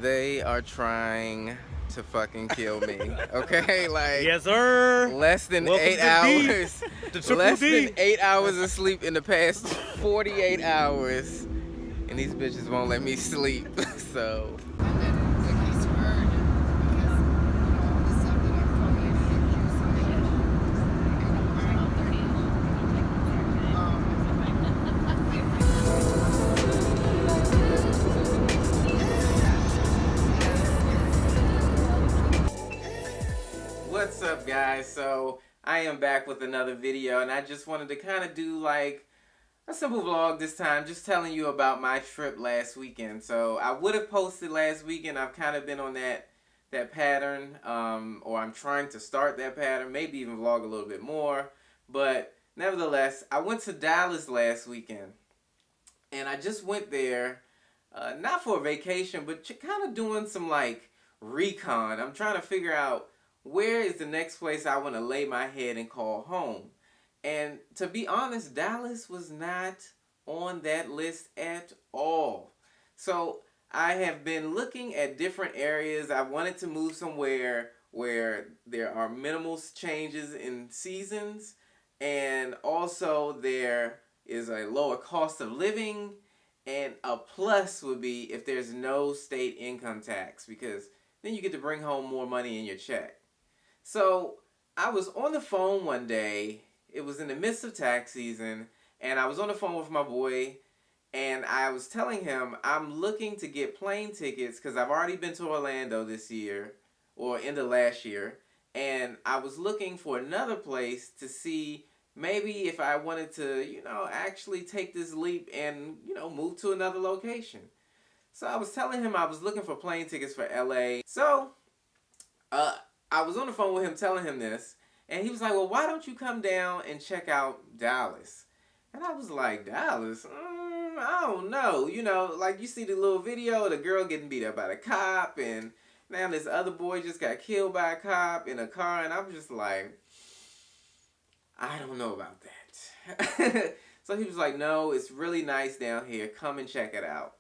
They are trying to fucking kill me. Okay, like Yes, sir. less than Welcome 8 to hours. the Triple Less D. than 8 hours of sleep in the past 48 hours, and these bitches won't let me sleep. So. What's up, guys? So I am back with another video, and I just wanted to kind of do like a simple vlog this time, just telling you about my trip last weekend. So I would have posted last weekend. I've kind of been on that pattern, or I'm trying to start that pattern, maybe even vlog a little bit more. But nevertheless, I went to Dallas last weekend, and I just went there, not for a vacation, but kind of doing some like recon. I'm trying to figure out where is the next place I want to lay my head and call home. And to be honest, Dallas was not on that list at all. So I have been looking at different areas. I wanted to move somewhere where there are minimal changes in seasons, and also there is a lower cost of living, and a plus would be if there's no state income tax, because then you get to bring home more money in your check. So I was on the phone one day. It was in the midst of tax season, and I was on the phone with my boy, and I was telling him I'm looking to get plane tickets because I've already been to Orlando this year, or end of last year, and I was looking for another place to see maybe if I wanted to, actually take this leap and, move to another location. So I was telling him I was looking for plane tickets for LA. So, I was on the phone with him telling him this, and he was like, well, why don't you come down and check out Dallas? And I was like, Dallas? I don't know. Like you see the little video of the girl getting beat up by the cop, and now this other boy just got killed by a cop in a car, and I'm just like, I don't know about that. So he was like, no, it's really nice down here. Come and check it out.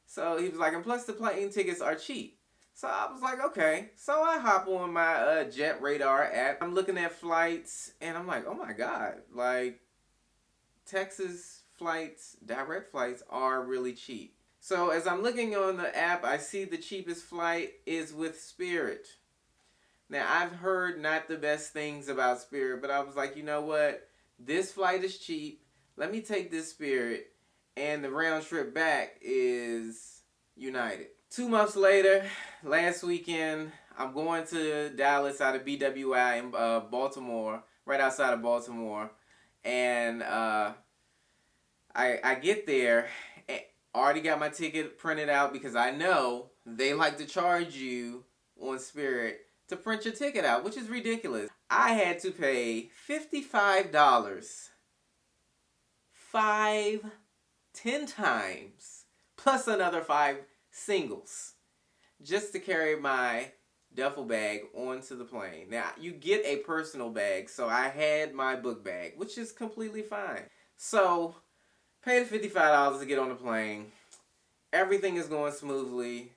So he was like, and plus the plane tickets are cheap. So I was like, okay. So I hop on my Jet Radar app. I'm looking at flights, and I'm like, oh my God. Like, Texas flights, direct flights, are really cheap. So as I'm looking on the app, I see the cheapest flight is with Spirit. Now, I've heard not the best things about Spirit, but I was like, you know what? This flight is cheap. Let me take this Spirit, and the round trip back is United. 2 months later, last weekend, I'm going to Dallas out of BWI in Baltimore, right outside of Baltimore, and I get there, and already got my ticket printed out because I know they like to charge you on Spirit to print your ticket out, which is ridiculous. I had to pay $55, 10 times, plus another 5 singles, just to carry my duffel bag onto the plane. Now, you get a personal bag, so I had my book bag, which is completely fine. So, paid $55 to get on the plane. Everything is going smoothly.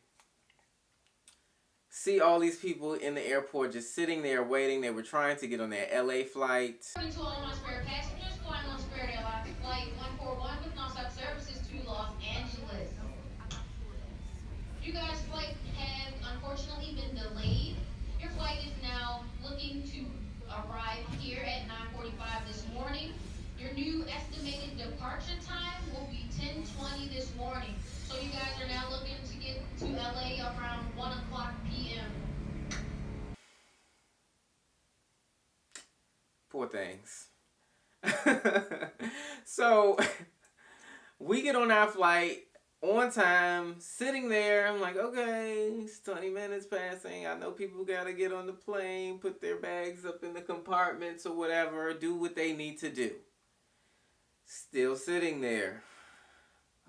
See all these people in the airport just sitting there waiting. They were trying to get on their LA flight. According to all my Spirit passengers flying on Spirit Airlines Flight 141 with nonstop services to Los Angeles. You guys' flight has unfortunately been delayed. Your flight is now looking to arrive here at 9:45 this morning. Your new estimated departure time will be 10:20 this morning. So you guys are now looking to get to LA around 1 o'clock p.m. Poor things. So, we get on our flight on time, sitting there. I'm like, okay, it's 20 minutes passing. I know people gotta get on the plane, put their bags up in the compartments or whatever, do what they need to do. Still sitting there.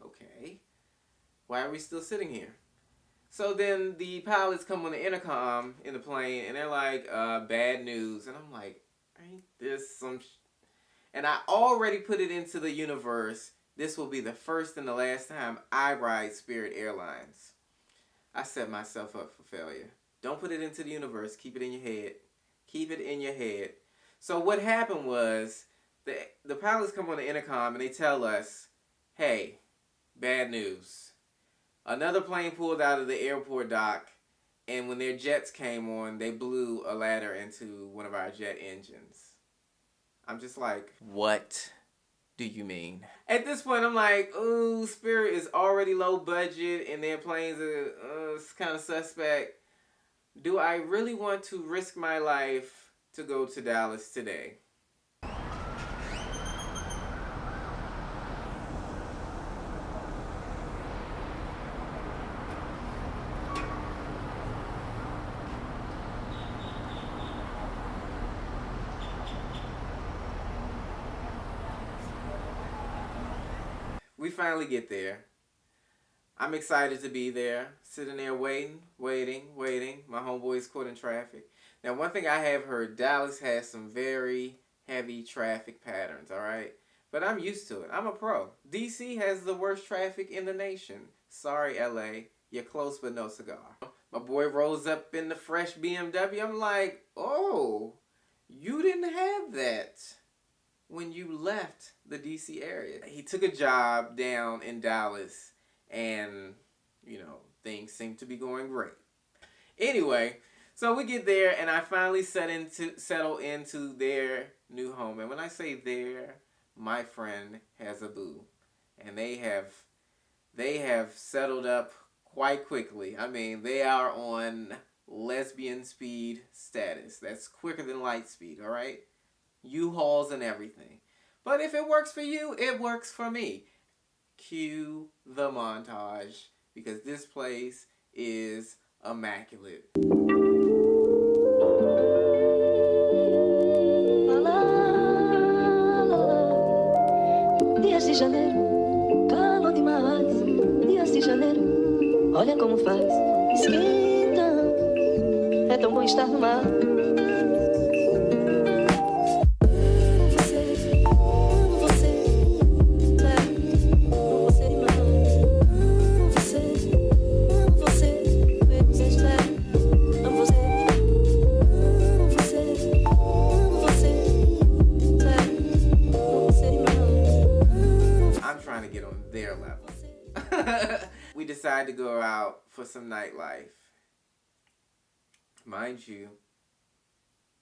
Okay. Why are we still sitting here? So then the pilots come on the intercom in the plane, and they're like, bad news. And I'm like, ain't this some and I already put it into the universe. This will be the first and the last time I ride Spirit Airlines. I set myself up for failure. Don't put it into the universe. Keep it in your head. Keep it in your head. So what happened was the pilots come on the intercom and they tell us, hey, bad news. Another plane pulled out of the airport dock, and when their jets came on, they blew a ladder into one of our jet engines. I'm just like, what do you mean? At this point, I'm like, ooh, Spirit is already low budget, and their planes are kind of suspect. Do I really want to risk my life to go to Dallas today? We finally get there. I'm excited to be there. Sitting there waiting. My homeboy's caught in traffic. Now, one thing I have heard, Dallas has some very heavy traffic patterns, alright? But I'm used to it. I'm a pro. DC has the worst traffic in the nation. Sorry, LA. You're close but no cigar. My boy rolls up in the fresh BMW. I'm like, oh, you didn't have that when you left the DC area. He took a job down in Dallas, and, you know, things seem to be going great. Anyway, so we get there, and I finally settle into their new home. And when I say their, my friend has a boo. And they have settled up quite quickly. I mean, they are on lesbian speed status. That's quicker than light speed, all right? U-Hauls and everything. But if it works for you, it works for me. Cue the montage, because this place is immaculate. Dias de janeiro, calor demais. Dias de janeiro, olha como faz. Esquenta, é tão bom estar no mar. We decide to go out for some nightlife. Mind you,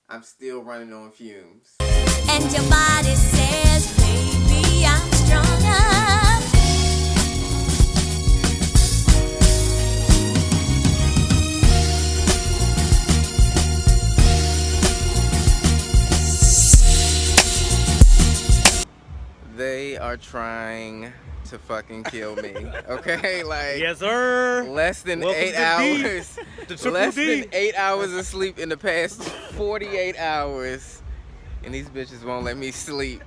I'm still running on fumes. And your body says, baby, I'm stronger. They are trying to fucking kill me, okay? Like, yes, sir. Less than Welcome 8 to hours. the Less D. than 8 hours of sleep in the past 48 hours, and these bitches won't let me sleep.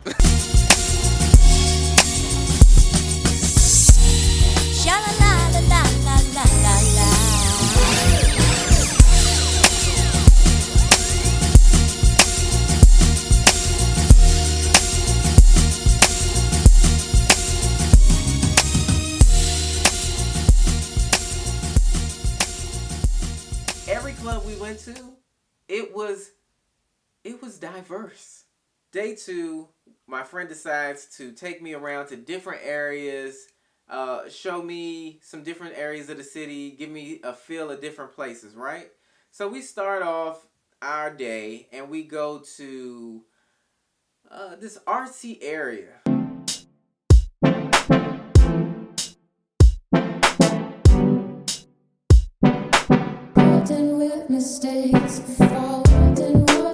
Sha la la la la la la la la. Every club we went to, it was diverse. Day 2, my friend decides to take me around to different areas, show me some different areas of the city, give me a feel of different places, right? So we start off our day and we go to this artsy area. With mistakes, forwarding, with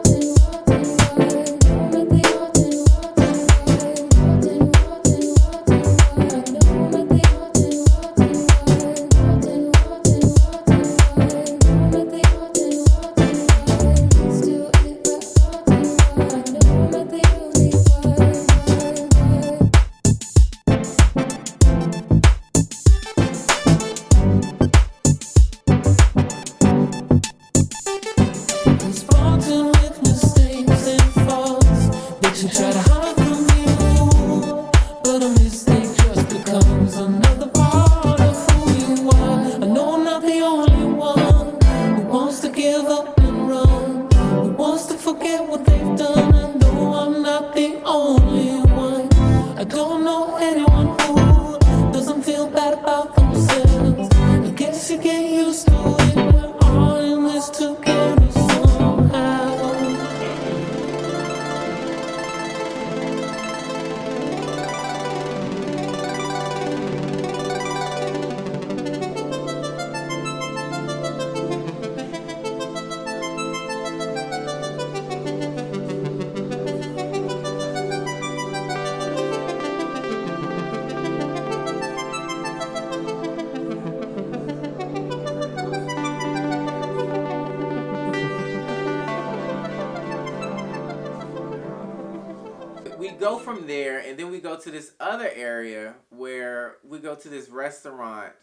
go from there, and then we go to this other area where we go to this restaurant,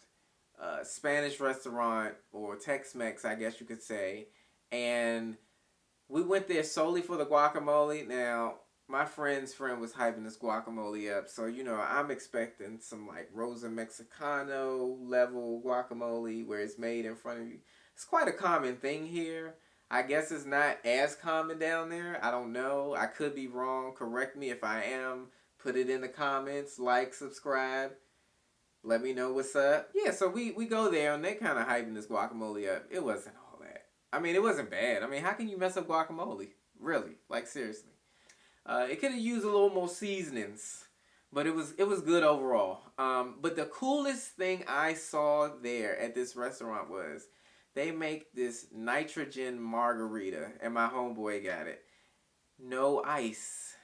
Spanish restaurant, or Tex-Mex, I guess you could say. And we went there solely for the guacamole. Now, my friend's friend was hyping this guacamole up, so you know I'm expecting some like Rosa Mexicano level guacamole where it's made in front of you. It's quite a common thing here. I guess it's not as common down there. I don't know. I could be wrong. Correct me if I am. Put it in the comments. Like, subscribe. Let me know what's up. Yeah, so we go there and they kind of hyping this guacamole up. It wasn't all that. I mean, it wasn't bad. I mean, how can you mess up guacamole? Really? Like, seriously. It could have used a little more seasonings, but it was good overall. But the coolest thing I saw there at this restaurant was they make this nitrogen margarita, and my homeboy got it. No ice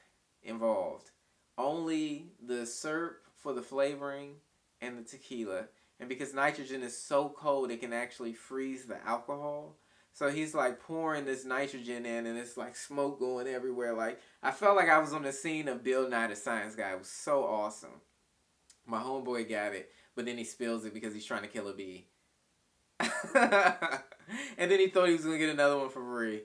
involved. Only the syrup for the flavoring and the tequila. And because nitrogen is so cold, it can actually freeze the alcohol. So he's like pouring this nitrogen in, and it's like smoke going everywhere. Like, I felt like I was on the scene of Bill Nye the Science Guy. It was so awesome. My homeboy got it, but then he spills it because he's trying to kill a bee. And then he thought he was going to get another one for free.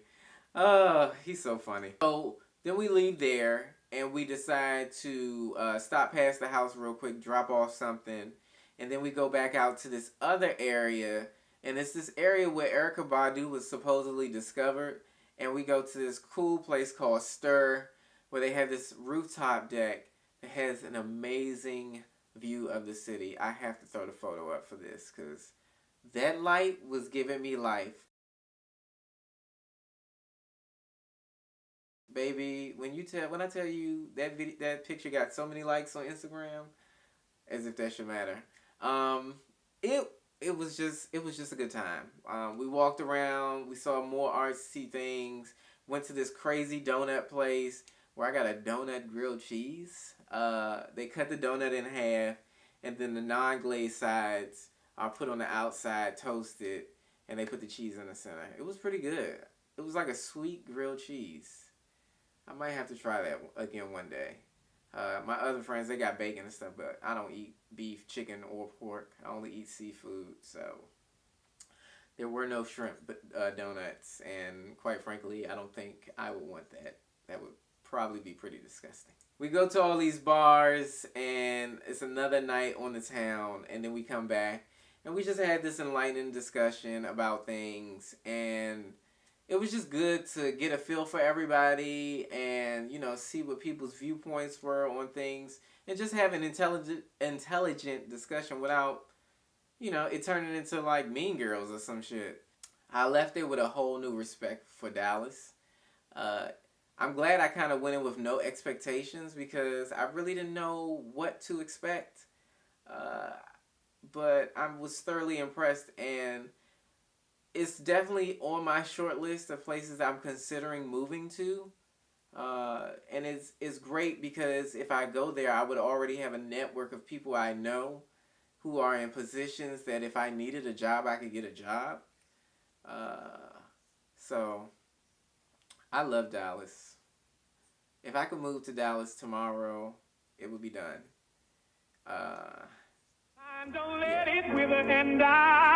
Oh, he's so funny. So then we leave there, and we decide to stop past the house real quick, drop off something, and then we go back out to this other area. And it's this area where Erykah Badu was supposedly discovered. And we go to this cool place called Stir, where they have this rooftop deck that has an amazing view of the city. I have to throw the photo up for this because that light was giving me life. Baby, when I tell you that picture got so many likes on Instagram, as if that should matter. It was just a good time. We walked around, we saw more artsy things, went to this crazy donut place where I got a donut grilled cheese. They cut the donut in half, and then the non-glazed sides are put on the outside, toasted, and they put the cheese in the center. It was pretty good. It was like a sweet grilled cheese. I might have to try that again one day. My other friends, they got bacon and stuff, but I don't eat beef, chicken, or pork. I only eat seafood, so there were no shrimp donuts, and quite frankly, I don't think I would want that. That would probably be pretty disgusting. We go to all these bars, and it's another night on the town, and then we come back, and we just had this enlightening discussion about things, and it was just good to get a feel for everybody and, you know, see what people's viewpoints were on things and just have an intelligent discussion without, you know, it turning into like Mean Girls or some shit. I left there with a whole new respect for Dallas. I'm glad I kind of went in with no expectations because I really didn't know what to expect. But I was thoroughly impressed, and it's definitely on my short list of places I'm considering moving to. And it's great because if I go there, I would already have a network of people I know who are in positions that if I needed a job, I could get a job. So I love Dallas. If I could move to Dallas tomorrow, it would be done. Don't let it wither and die.